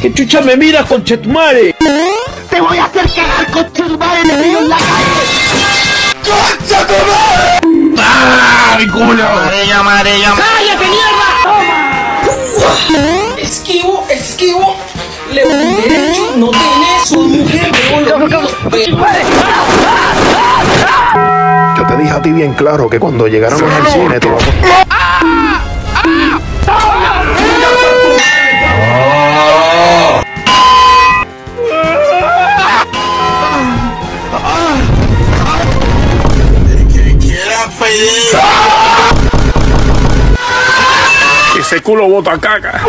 ¿Qué chucha me mira, conchetumare? ¡Te voy a hacer cagar, conchetumare! ¡Me pillo en la calle! ¡Conchetumare! ¡Ah, mi culo! ¡Amarilla! ¡Cállate, mierda! ¡Toma! Esquivo. Le un derecho, no tiene su mujer, Yo te dije a ti bien claro que cuando llegáramos al cine te vamos... Ese culo bota caca.